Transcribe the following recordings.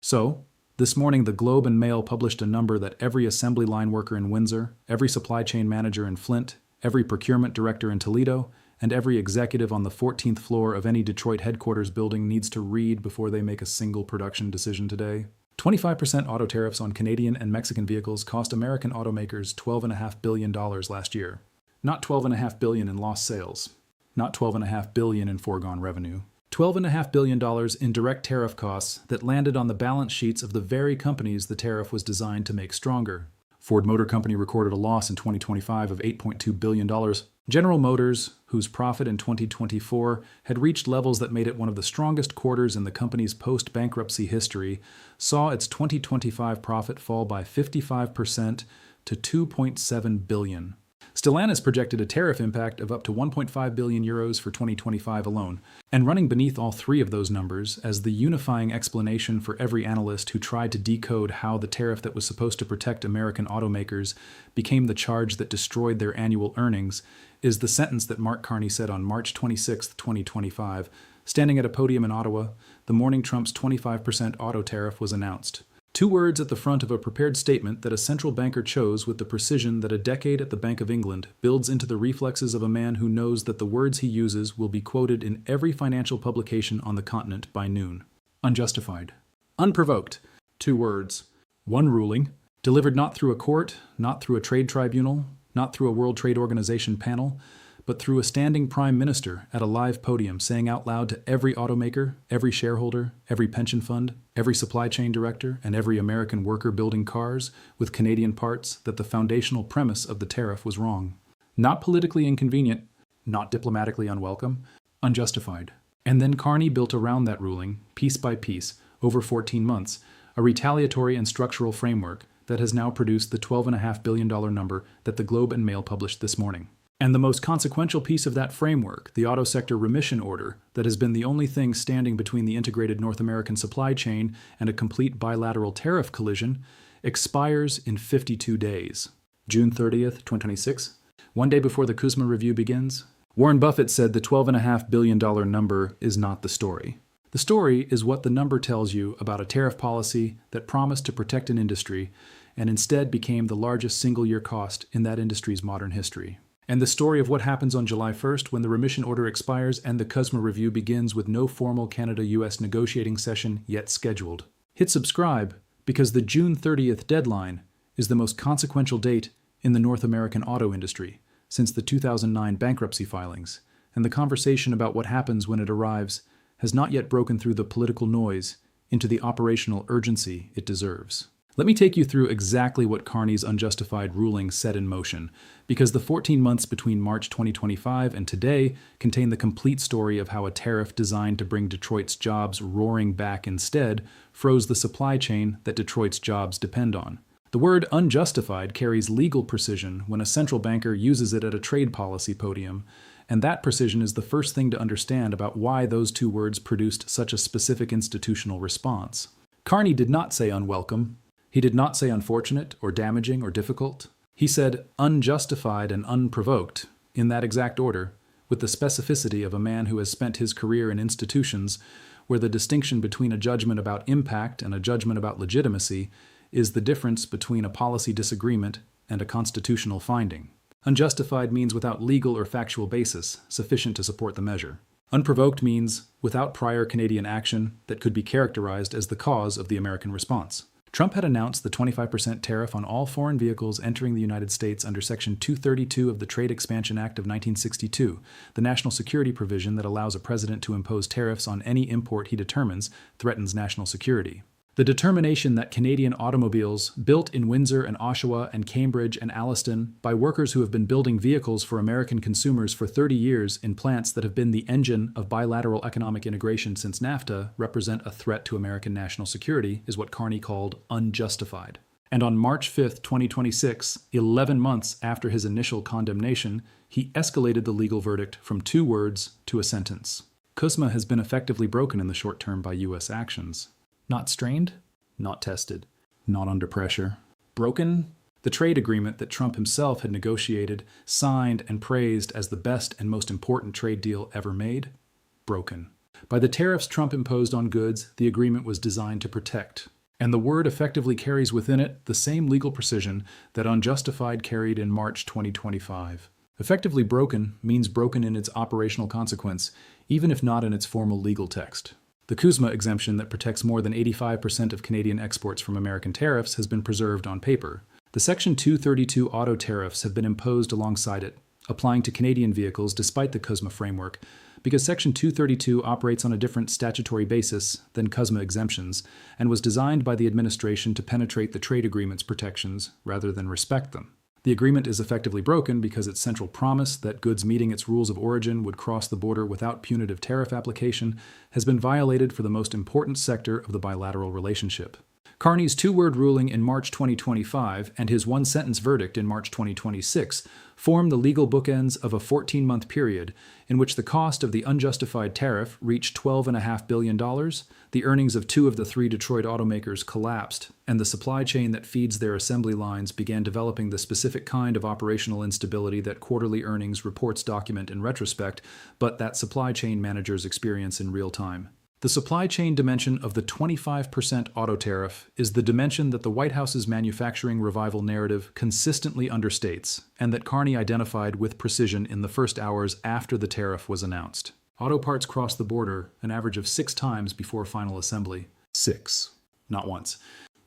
So, this morning the Globe and Mail published a number that every assembly line worker in Windsor, every supply chain manager in Flint, every procurement director in Toledo, and every executive on the 14th floor of any Detroit headquarters building needs to read before they make a single production decision today. 25% auto tariffs on Canadian and Mexican vehicles cost American automakers $12.5 billion last year. Not $12.5 billion in lost sales. Not $12.5 billion in foregone revenue. $12.5 billion in direct tariff costs that landed on the balance sheets of the very companies the tariff was designed to make stronger. Ford Motor Company recorded a loss in 2025 of $8.2 billion. General Motors, whose profit in 2024 had reached levels that made it one of the strongest quarters in the company's post-bankruptcy history, saw its 2025 profit fall by 55% to $2.7 billion. Stellantis projected a tariff impact of up to €1.5 billion for 2025 alone, and running beneath all three of those numbers as the unifying explanation for every analyst who tried to decode how the tariff that was supposed to protect American automakers became the charge that destroyed their annual earnings is the sentence that Mark Carney said on March 26, 2025, standing at a podium in Ottawa, the morning Trump's 25% auto tariff was announced. 2 words at the front of a prepared statement that a central banker chose with the precision that a decade at the Bank of England builds into the reflexes of a man who knows that the words he uses will be quoted in every financial publication on the continent by noon. Unjustified. Unprovoked. 2 words. 1 ruling, delivered not through a court, not through a trade tribunal, not through a World Trade Organization panel, but through a standing prime minister at a live podium saying out loud to every automaker, every shareholder, every pension fund, every supply chain director, and every American worker building cars with Canadian parts that the foundational premise of the tariff was wrong. Not politically inconvenient, not diplomatically unwelcome, unjustified. And then Carney built around that ruling, piece by piece, over 14 months, a retaliatory and structural framework that has now produced the $12.5 billion number that the Globe and Mail published this morning. And the most consequential piece of that framework, the auto sector remission order, that has been the only thing standing between the integrated North American supply chain and a complete bilateral tariff collision, expires in 52 days. June 30th, 2026, one day before the CUSMA review begins. Warren Buffett said the $12.5 billion number is not the story. The story is what the number tells you about a tariff policy that promised to protect an industry and instead became the largest single-year cost in that industry's modern history. And the story of what happens on July 1st when the remission order expires and the CUSMA review begins with no formal Canada-US negotiating session yet scheduled. Hit subscribe because the June 30th deadline is the most consequential date in the North American auto industry since the 2009 bankruptcy filings, and the conversation about what happens when it arrives has not yet broken through the political noise into the operational urgency it deserves. Let me take you through exactly what Carney's Unjustified ruling set in motion, because the 14 months between March 2025 and today contain the complete story of how a tariff designed to bring Detroit's jobs roaring back instead froze the supply chain that Detroit's jobs depend on. The word unjustified carries legal precision when a central banker uses it at a trade policy podium, and that precision is the first thing to understand about why those 2 words produced such a specific institutional response. Carney did not say unwelcome. He did not say unfortunate or damaging or difficult. He said unjustified and unprovoked, in that exact order, with the specificity of a man who has spent his career in institutions where the distinction between a judgment about impact and a judgment about legitimacy is the difference between a policy disagreement and a constitutional finding. Unjustified means without legal or factual basis sufficient to support the measure. Unprovoked means without prior Canadian action that could be characterized as the cause of the American response. Trump had announced the 25% tariff on all foreign vehicles entering the United States under Section 232 of the Trade Expansion Act of 1962, the national security provision that allows a president to impose tariffs on any import he determines threatens national security. The determination that Canadian automobiles built in Windsor and Oshawa and Cambridge and Alliston by workers who have been building vehicles for American consumers for 30 years in plants that have been the engine of bilateral economic integration since NAFTA represent a threat to American national security is what Carney called unjustified. And on March 5, 2026, 11 months after his initial condemnation, he escalated the legal verdict from 2 words to a sentence. CUSMA has been effectively broken in the short term by U.S. actions. Not strained, not tested, not under pressure. Broken? The trade agreement that Trump himself had negotiated, signed, and praised as the best and most important trade deal ever made? Broken. By the tariffs Trump imposed on goods, the agreement was designed to protect. And the word effectively carries within it the same legal precision that Unjustified carried in March 2025. Effectively broken means broken in its operational consequence, even if not in its formal legal text. The CUSMA exemption that protects more than 85% of Canadian exports from American tariffs has been preserved on paper. The Section 232 auto tariffs have been imposed alongside it, applying to Canadian vehicles despite the CUSMA framework, because Section 232 operates on a different statutory basis than CUSMA exemptions and was designed by the administration to penetrate the trade agreement's protections rather than respect them. The agreement is effectively broken because its central promise that goods meeting its rules of origin would cross the border without punitive tariff application has been violated for the most important sector of the bilateral relationship. Carney's two-word ruling in March 2025 and his one-sentence verdict in March 2026 form the legal bookends of a 14-month period in which the cost of the unjustified tariff reached $12.5 billion, the earnings of two of the three Detroit automakers collapsed, and the supply chain that feeds their assembly lines began developing the specific kind of operational instability that quarterly earnings reports document in retrospect, but that supply chain managers experience in real time. The supply chain dimension of the 25% auto tariff is the dimension that the White House's manufacturing revival narrative consistently understates, and that Carney identified with precision in the first hours after the tariff was announced. Auto parts cross the border an average of 6 times before final assembly. 6. Not once.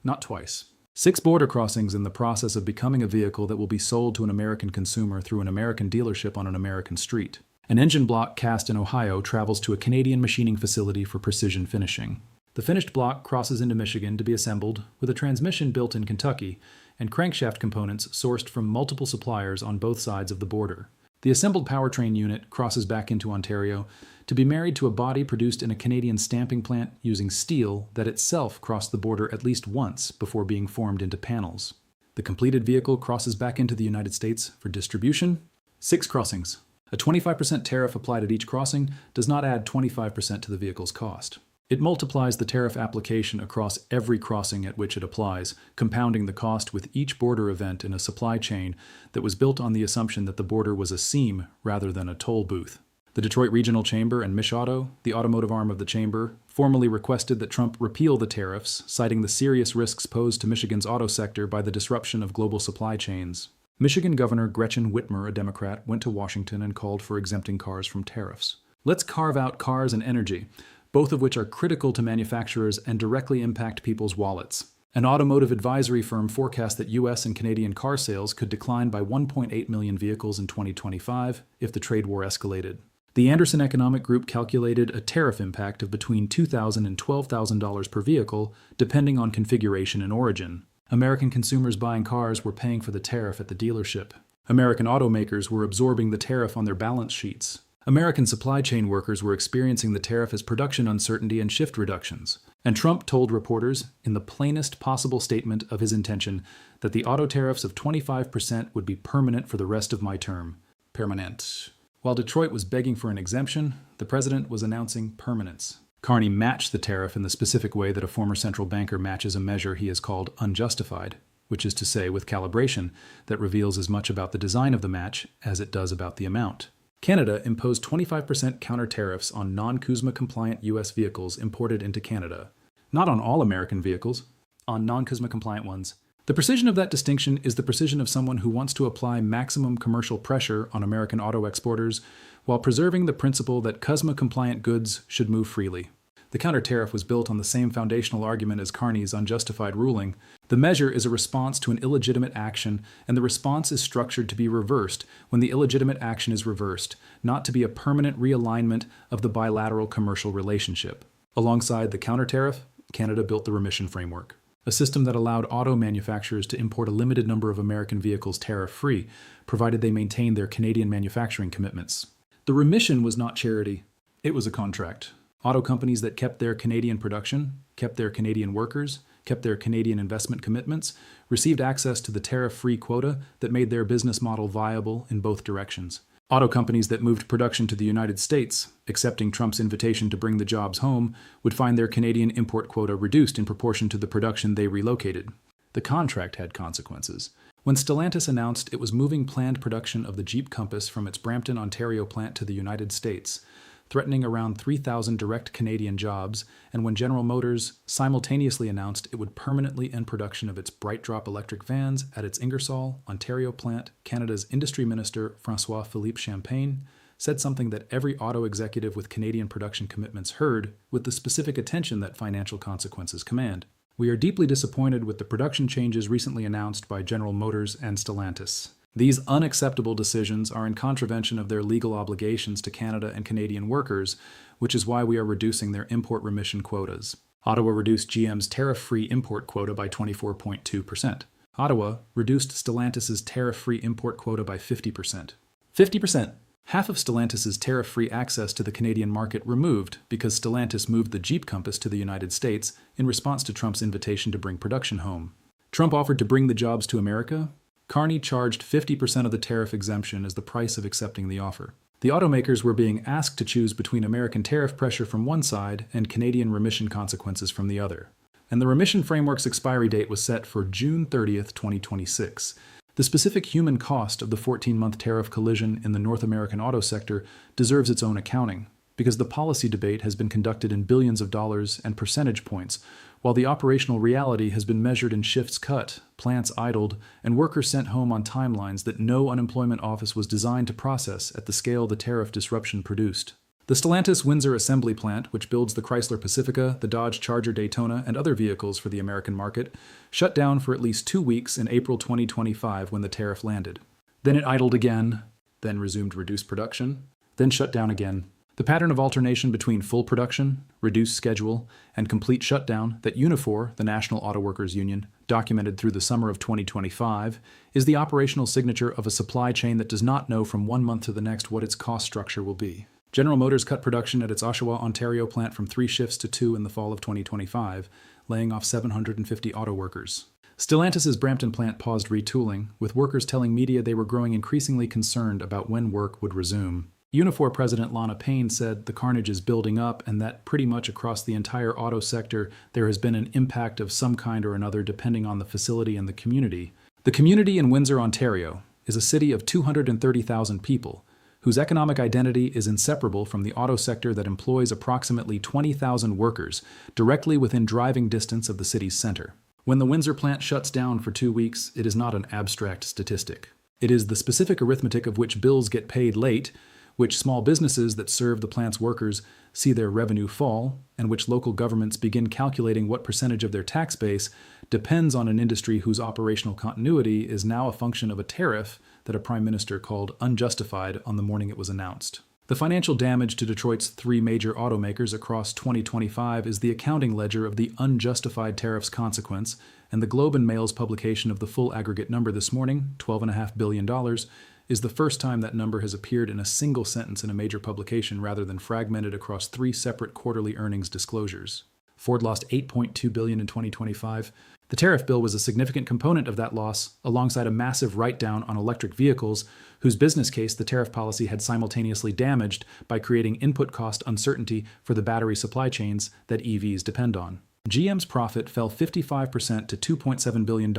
Not twice. 6 border crossings in the process of becoming a vehicle that will be sold to an American consumer through an American dealership on an American street. An engine block cast in Ohio travels to a Canadian machining facility for precision finishing. The finished block crosses into Michigan to be assembled, with a transmission built in Kentucky, and crankshaft components sourced from multiple suppliers on both sides of the border. The assembled powertrain unit crosses back into Ontario to be married to a body produced in a Canadian stamping plant using steel that itself crossed the border at least once before being formed into panels. The completed vehicle crosses back into the United States for distribution. 6 crossings. A 25% tariff applied at each crossing does not add 25% to the vehicle's cost. It multiplies the tariff application across every crossing at which it applies, compounding the cost with each border event in a supply chain that was built on the assumption that the border was a seam rather than a toll booth. The Detroit Regional Chamber and MishAuto, the automotive arm of the chamber, formally requested that Trump repeal the tariffs, citing the serious risks posed to Michigan's auto sector by the disruption of global supply chains. Michigan Governor Gretchen Whitmer, a Democrat, went to Washington and called for exempting cars from tariffs. Let's carve out cars and energy, both of which are critical to manufacturers and directly impact people's wallets. An automotive advisory firm forecast that U.S. and Canadian car sales could decline by 1.8 million vehicles in 2025 if the trade war escalated. The Anderson Economic Group calculated a tariff impact of between $2,000 and $12,000 per vehicle, depending on configuration and origin. American consumers buying cars were paying for the tariff at the dealership. American automakers were absorbing the tariff on their balance sheets. American supply chain workers were experiencing the tariff as production uncertainty and shift reductions. And Trump told reporters, in the plainest possible statement of his intention, that the auto tariffs of 25% would be permanent for the rest of my term. Permanent. While Detroit was begging for an exemption, the president was announcing permanence. Carney matched the tariff in the specific way that a former central banker matches a measure he has called unjustified, which is to say with calibration that reveals as much about the design of the match as it does about the amount. Canada imposed 25% counter tariffs on non-CUSMA compliant U.S. vehicles imported into Canada. Not on all American vehicles, on non-CUSMA compliant ones. The precision of that distinction is the precision of someone who wants to apply maximum commercial pressure on American auto exporters while preserving the principle that CUSMA-compliant goods should move freely. The counter-tariff was built on the same foundational argument as Carney's unjustified ruling. The measure is a response to an illegitimate action, and the response is structured to be reversed when the illegitimate action is reversed, not to be a permanent realignment of the bilateral commercial relationship. Alongside the counter-tariff, Canada built the remission framework, a system that allowed auto manufacturers to import a limited number of American vehicles tariff-free, provided they maintained their Canadian manufacturing commitments. The remission was not charity. It was a contract. Auto companies that kept their Canadian production, kept their Canadian workers, kept their Canadian investment commitments, received access to the tariff-free quota that made their business model viable in both directions. Auto companies that moved production to the United States, accepting Trump's invitation to bring the jobs home, would find their Canadian import quota reduced in proportion to the production they relocated. The contract had consequences. When Stellantis announced it was moving planned production of the Jeep Compass from its Brampton, Ontario plant to the United States, threatening around 3,000 direct Canadian jobs, and when General Motors simultaneously announced it would permanently end production of its BrightDrop electric vans at its Ingersoll, Ontario plant, Canada's Industry Minister François-Philippe Champagne said something that every auto executive with Canadian production commitments heard, with the specific attention that financial consequences command. We are deeply disappointed with the production changes recently announced by General Motors and Stellantis. These unacceptable decisions are in contravention of their legal obligations to Canada and Canadian workers, which is why we are reducing their import remission quotas. Ottawa reduced GM's tariff-free import quota by 24.2%. Ottawa reduced Stellantis' tariff-free import quota by 50%. 50%! Half of Stellantis' tariff-free access to the Canadian market removed because Stellantis moved the Jeep Compass to the United States in response to Trump's invitation to bring production home. Trump offered to bring the jobs to America. Carney charged 50% of the tariff exemption as the price of accepting the offer. The automakers were being asked to choose between American tariff pressure from one side and Canadian remission consequences from the other. And the remission framework's expiry date was set for June 30th, 2026. The specific human cost of the 14-month tariff collision in the North American auto sector deserves its own accounting, because the policy debate has been conducted in billions of dollars and percentage points, while the operational reality has been measured in shifts cut, plants idled, and workers sent home on timelines that no unemployment office was designed to process at the scale the tariff disruption produced. The Stellantis Windsor assembly plant, which builds the Chrysler Pacifica, the Dodge Charger Daytona, and other vehicles for the American market, shut down for at least 2 weeks in April 2025 when the tariff landed. Then it idled again, then resumed reduced production, then shut down again. The pattern of alternation between full production, reduced schedule, and complete shutdown that Unifor, the National Auto Workers Union, documented through the summer of 2025 is the operational signature of a supply chain that does not know from 1 month to the next what its cost structure will be. General Motors cut production at its Oshawa, Ontario plant from 3 shifts to 2 in the fall of 2025, laying off 750 auto workers. Stellantis' Brampton plant paused retooling, with workers telling media they were growing increasingly concerned about when work would resume. Unifor President Lana Payne said the carnage is building up and that pretty much across the entire auto sector there has been an impact of some kind or another depending on the facility and the community. The community in Windsor, Ontario, is a city of 230,000 people, whose economic identity is inseparable from the auto sector that employs approximately 20,000 workers directly within driving distance of the city's center. When the Windsor plant shuts down for 2 weeks, it is not an abstract statistic. It is the specific arithmetic of which bills get paid late, which small businesses that serve the plant's workers see their revenue fall, and which local governments begin calculating what percentage of their tax base depends on an industry whose operational continuity is now a function of a tariff that a prime minister called unjustified on the morning it was announced. The financial damage to Detroit's 3 major automakers across 2025 is the accounting ledger of the unjustified tariffs consequence, and the Globe and Mail's publication of the full aggregate number this morning, $12.5 billion, is the first time that number has appeared in a single sentence in a major publication rather than fragmented across 3 separate quarterly earnings disclosures. Ford lost $8.2 billion in 2025. The tariff bill was a significant component of that loss, alongside a massive write-down on electric vehicles, whose business case the tariff policy had simultaneously damaged by creating input cost uncertainty for the battery supply chains that EVs depend on. GM's profit fell 55% to $2.7 billion,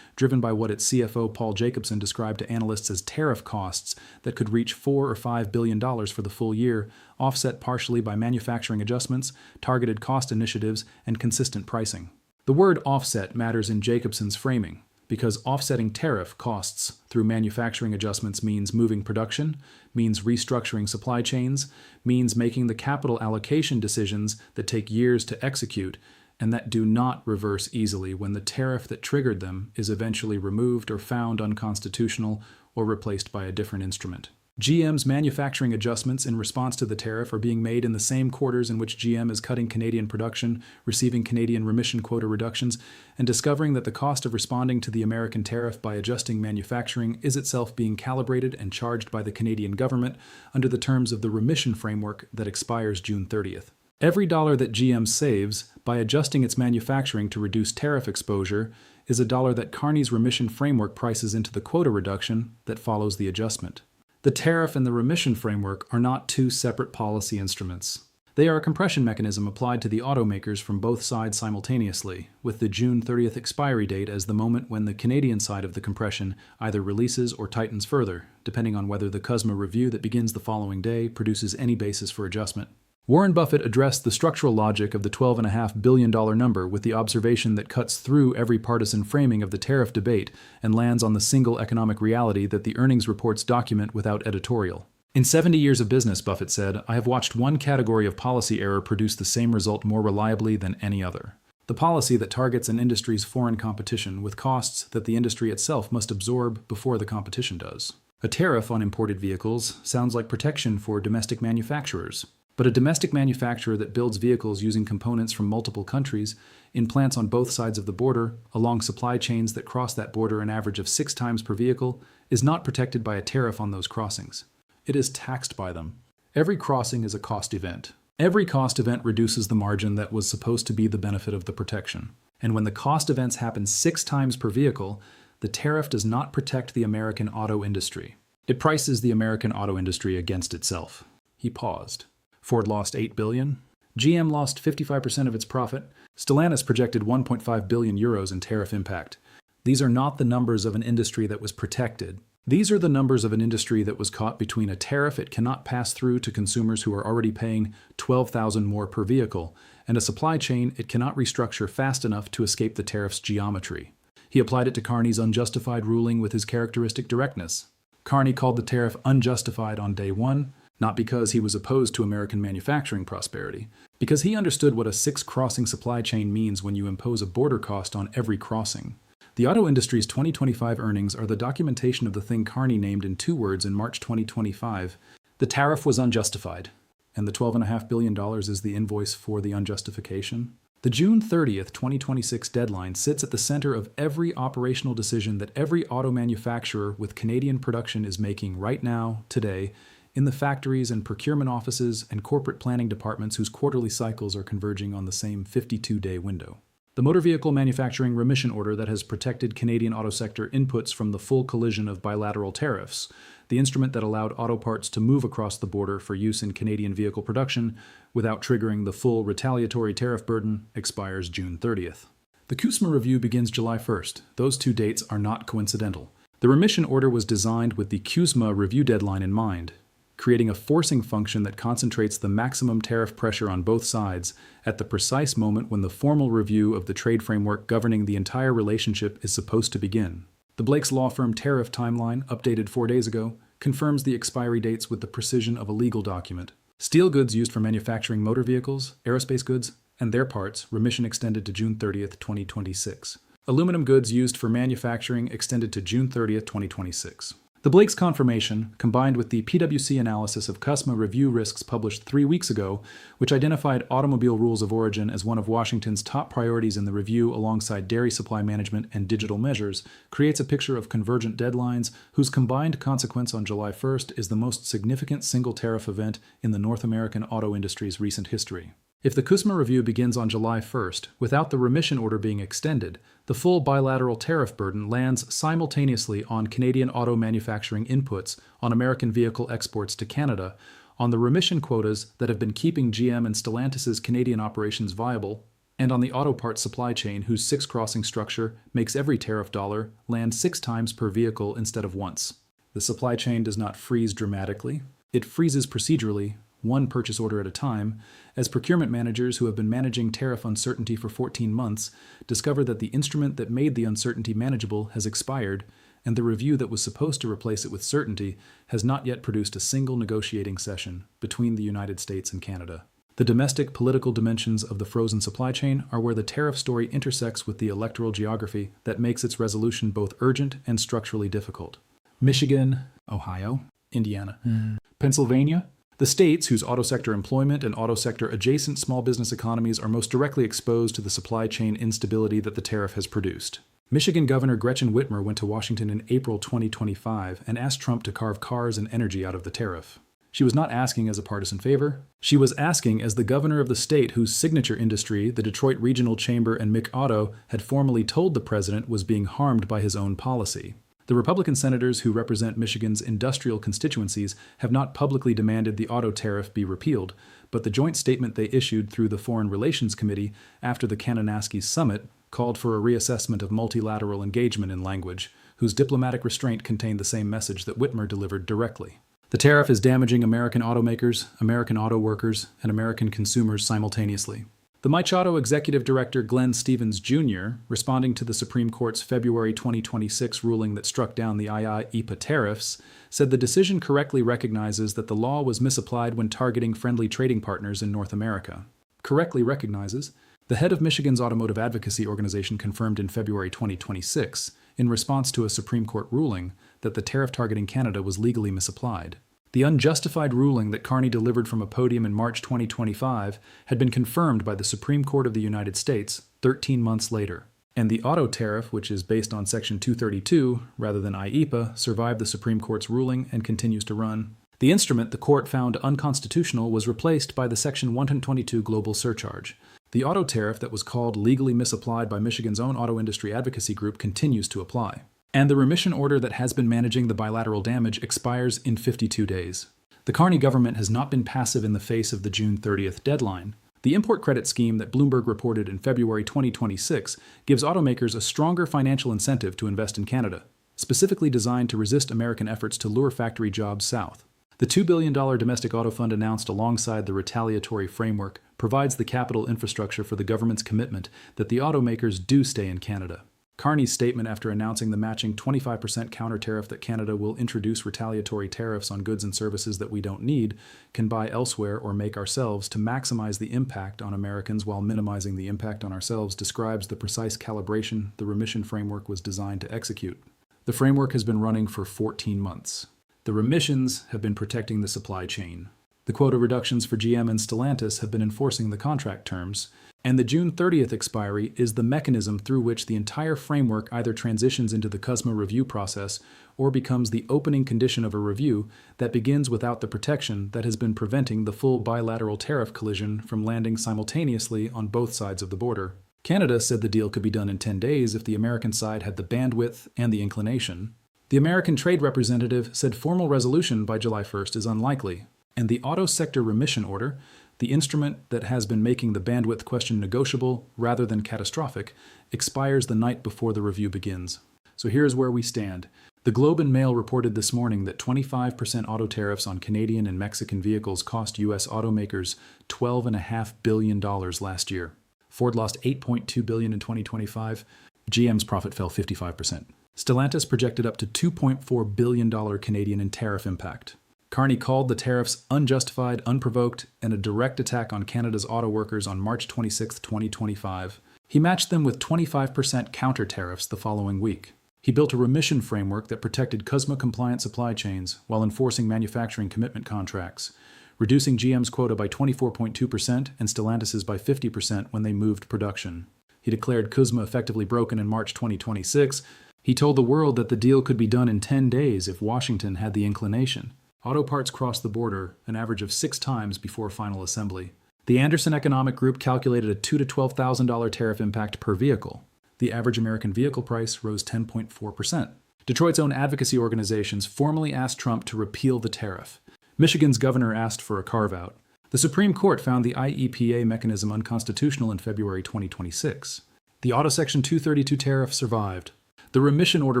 driven by what its CFO Paul Jacobson described to analysts as tariff costs that could reach $4 or $5 billion for the full year, offset partially by manufacturing adjustments, targeted cost initiatives, and consistent pricing. The word offset matters in Jacobson's framing, because offsetting tariff costs through manufacturing adjustments means moving production, means restructuring supply chains, means making the capital allocation decisions that take years to execute, and that do not reverse easily when the tariff that triggered them is eventually removed or found unconstitutional or replaced by a different instrument. GM's manufacturing adjustments in response to the tariff are being made in the same quarters in which GM is cutting Canadian production, receiving Canadian remission quota reductions, and discovering that the cost of responding to the American tariff by adjusting manufacturing is itself being calibrated and charged by the Canadian government under the terms of the remission framework that expires June 30th. Every dollar that GM saves by adjusting its manufacturing to reduce tariff exposure is a dollar that Carney's remission framework prices into the quota reduction that follows the adjustment. The tariff and the remission framework are not 2 separate policy instruments. They are a compression mechanism applied to the automakers from both sides simultaneously, with the June 30th expiry date as the moment when the Canadian side of the compression either releases or tightens further, depending on whether the CUSMA review that begins the following day produces any basis for adjustment. Warren Buffett addressed the structural logic of the $12.5 billion number with the observation that cuts through every partisan framing of the tariff debate and lands on the single economic reality that the earnings reports document without editorial. In 70 years of business, Buffett said, I have watched one category of policy error produce the same result more reliably than any other. The policy that targets an industry's foreign competition with costs that the industry itself must absorb before the competition does. A tariff on imported vehicles sounds like protection for domestic manufacturers. But a domestic manufacturer that builds vehicles using components from multiple countries in plants on both sides of the border, along supply chains that cross that border an average of 6 times per vehicle, is not protected by a tariff on those crossings. It is taxed by them. Every crossing is a cost event. Every cost event reduces the margin that was supposed to be the benefit of the protection. And when the cost events happen 6 times per vehicle, the tariff does not protect the American auto industry. It prices the American auto industry against itself. He paused. Ford lost $8 billion. GM lost 55% of its profit. Stellantis projected €1.5 billion in tariff impact. These are not the numbers of an industry that was protected. These are the numbers of an industry that was caught between a tariff it cannot pass through to consumers who are already paying $12,000 more per vehicle, and a supply chain it cannot restructure fast enough to escape the tariff's geometry. He applied it to Carney's Unjustified ruling with his characteristic directness. Carney called the tariff unjustified on day one, not because he was opposed to American manufacturing prosperity, because he understood what a 6-crossing supply chain means when you impose a border cost on every crossing. The auto industry's 2025 earnings are the documentation of the thing Carney named in 2 words in March 2025. The tariff was unjustified, and the $12.5 billion is the invoice for the unjustification. The June 30th, 2026 deadline sits at the center of every operational decision that every auto manufacturer with Canadian production is making right now, today, in the factories and procurement offices and corporate planning departments whose quarterly cycles are converging on the same 52-day window. The motor vehicle manufacturing remission order that has protected Canadian auto sector inputs from the full collision of bilateral tariffs, the instrument that allowed auto parts to move across the border for use in Canadian vehicle production without triggering the full retaliatory tariff burden, expires June 30th. The CUSMA review begins July 1st. Those 2 dates are not coincidental. The remission order was designed with the CUSMA review deadline in mind, creating a forcing function that concentrates the maximum tariff pressure on both sides at the precise moment when the formal review of the trade framework governing the entire relationship is supposed to begin. The Blake's law firm tariff timeline, updated 4 days ago, confirms the expiry dates with the precision of a legal document. Steel goods used for manufacturing motor vehicles, aerospace goods, and their parts, remission extended to June 30th, 2026. Aluminum goods used for manufacturing extended to June 30th, 2026. The Blake's confirmation, combined with the PwC analysis of CUSMA review risks published 3 weeks ago, which identified automobile rules of origin as one of Washington's top priorities in the review alongside dairy supply management and digital measures, creates a picture of convergent deadlines whose combined consequence on July 1st is the most significant single tariff event in the North American auto industry's recent history. If the CUSMA review begins on July 1st, without the remission order being extended, the full bilateral tariff burden lands simultaneously on Canadian auto manufacturing inputs, on American vehicle exports to Canada, on the remission quotas that have been keeping GM and Stellantis' Canadian operations viable, and on the auto parts supply chain whose 6-crossing structure makes every tariff dollar land 6 times per vehicle instead of once. The supply chain does not freeze dramatically. It freezes procedurally, 1 purchase order at a time, as procurement managers who have been managing tariff uncertainty for 14 months discover that the instrument that made the uncertainty manageable has expired, and the review that was supposed to replace it with certainty has not yet produced a single negotiating session between the United States and Canada. The domestic political dimensions of the frozen supply chain are where the tariff story intersects with the electoral geography that makes its resolution both urgent and structurally difficult. Michigan, Ohio, Indiana, Pennsylvania, the states whose auto sector employment and auto sector adjacent small business economies are most directly exposed to the supply chain instability that the tariff has produced. Michigan Governor Gretchen Whitmer went to Washington in April 2025 and asked Trump to carve cars and energy out of the tariff. She was not asking as a partisan favor. She was asking as the governor of the state whose signature industry, the Detroit Regional Chamber and Mick Auto, had formally told the president was being harmed by his own policy. The Republican senators who represent Michigan's industrial constituencies have not publicly demanded the auto tariff be repealed, but the joint statement they issued through the Foreign Relations Committee after the Kananaskis summit called for a reassessment of multilateral engagement in language, whose diplomatic restraint contained the same message that Whitmer delivered directly. The tariff is damaging American automakers, American auto workers, and American consumers simultaneously. The Auto Executive Director Glenn Stevens Jr., responding to the Supreme Court's February 2026 ruling that struck down the IEEPA tariffs, said the decision correctly recognizes that the law was misapplied when targeting friendly trading partners in North America. Correctly recognizes? The head of Michigan's automotive advocacy organization confirmed in February 2026, in response to a Supreme Court ruling, that the tariff targeting Canada was legally misapplied. The unjustified ruling that Carney delivered from a podium in March 2025 had been confirmed by the Supreme Court of the United States 13 months later. And the auto tariff, which is based on Section 232 rather than IEEPA, survived the Supreme Court's ruling and continues to run. The instrument the court found unconstitutional was replaced by the Section 122 global surcharge. The auto tariff that was called legally misapplied by Michigan's own auto industry advocacy group continues to apply. And the remission order that has been managing the bilateral damage expires in 52 days. The Carney government has not been passive in the face of the June 30th deadline. The import credit scheme that Bloomberg reported in February 2026 gives automakers a stronger financial incentive to invest in Canada, specifically designed to resist American efforts to lure factory jobs south. The $2 billion domestic auto fund announced alongside the retaliatory framework provides the capital infrastructure for the government's commitment that the automakers do stay in Canada. Carney's statement after announcing the matching 25% counter tariff that Canada will introduce retaliatory tariffs on goods and services that we don't need, can buy elsewhere or make ourselves to maximize the impact on Americans while minimizing the impact on ourselves describes the precise calibration the remission framework was designed to execute. The framework has been running for 14 months. The remissions have been protecting the supply chain. The quota reductions for GM and Stellantis have been enforcing the contract terms, and the June 30th expiry is the mechanism through which the entire framework either transitions into the CUSMA review process or becomes the opening condition of a review that begins without the protection that has been preventing the full bilateral tariff collision from landing simultaneously on both sides of the border. Canada said the deal could be done in 10 days if the American side had the bandwidth and the inclination. The American trade representative said formal resolution by July 1st is unlikely, and the auto sector remission order, the instrument that has been making the bandwidth question negotiable rather than catastrophic, expires the night before the review begins. So here's where we stand. The Globe and Mail reported this morning that 25% auto tariffs on Canadian and Mexican vehicles cost U.S. automakers $12.5 billion last year. Ford lost $8.2 billion in 2025. GM's profit fell 55%. Stellantis projected up to $2.4 billion Canadian in tariff impact. Carney called the tariffs unjustified, unprovoked, and a direct attack on Canada's auto workers on March 26, 2025. He matched them with 25% counter tariffs the following week. He built a remission framework that protected CUSMA-compliant supply chains while enforcing manufacturing commitment contracts, reducing GM's quota by 24.2% and Stellantis's by 50% when they moved production. He declared CUSMA effectively broken in March 2026. He told the world that the deal could be done in 10 days if Washington had the inclination. Auto parts crossed the border an average of 6 times before final assembly. The Anderson Economic Group calculated a $2,000 to $12,000 tariff impact per vehicle. The average American vehicle price rose 10.4%. Detroit's own advocacy organizations formally asked Trump to repeal the tariff. Michigan's governor asked for a carve-out. The Supreme Court found the IEEPA mechanism unconstitutional in February 2026. The Auto Section 232 tariff survived. The remission order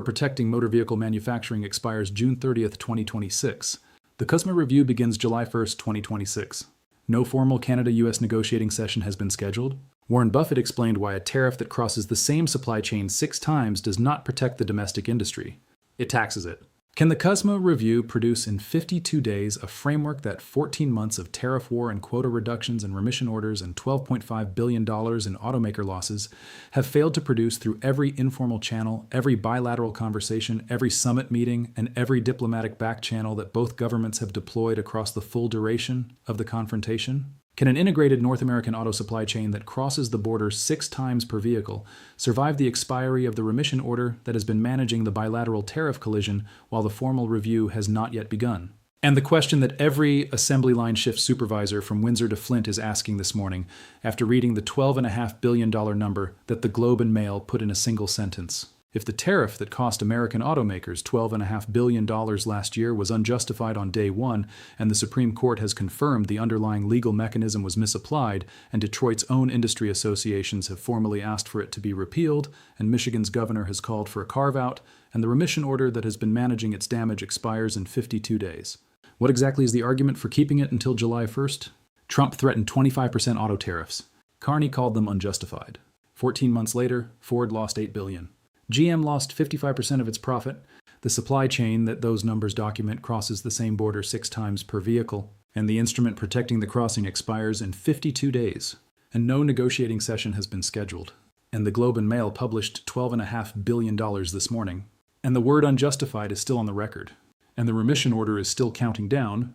protecting motor vehicle manufacturing expires June 30th, 2026. The CUSMA review begins July 1st, 2026. No formal Canada-US negotiating session has been scheduled. Warren Buffett explained why a tariff that crosses the same supply chain 6 times does not protect the domestic industry. It taxes it. Can the CUSMA review produce in 52 days a framework that 14 months of tariff war and quota reductions and remission orders and $12.5 billion in automaker losses have failed to produce through every informal channel, every bilateral conversation, every summit meeting, and every diplomatic back channel that both governments have deployed across the full duration of the confrontation? Can an integrated North American auto supply chain that crosses the border 6 times per vehicle survive the expiry of the remission order that has been managing the bilateral tariff collision while the formal review has not yet begun? And the question that every assembly line shift supervisor from Windsor to Flint is asking this morning after reading the $12.5 billion number that the Globe and Mail put in a single sentence. If the tariff that cost American automakers $12.5 billion last year was unjustified on day one, and the Supreme Court has confirmed the underlying legal mechanism was misapplied, and Detroit's own industry associations have formally asked for it to be repealed, and Michigan's governor has called for a carve-out, and the remission order that has been managing its damage expires in 52 days. What exactly is the argument for keeping it until July 1st? Trump threatened 25% auto tariffs. Carney called them unjustified. 14 months later, Ford lost $8 billion. GM lost 55% of its profit. The supply chain that those numbers document crosses the same border 6 times per vehicle, and the instrument protecting the crossing expires in 52 days. And no negotiating session has been scheduled. And the Globe and Mail published $12.5 billion this morning. And the word unjustified is still on the record. And the remission order is still counting down,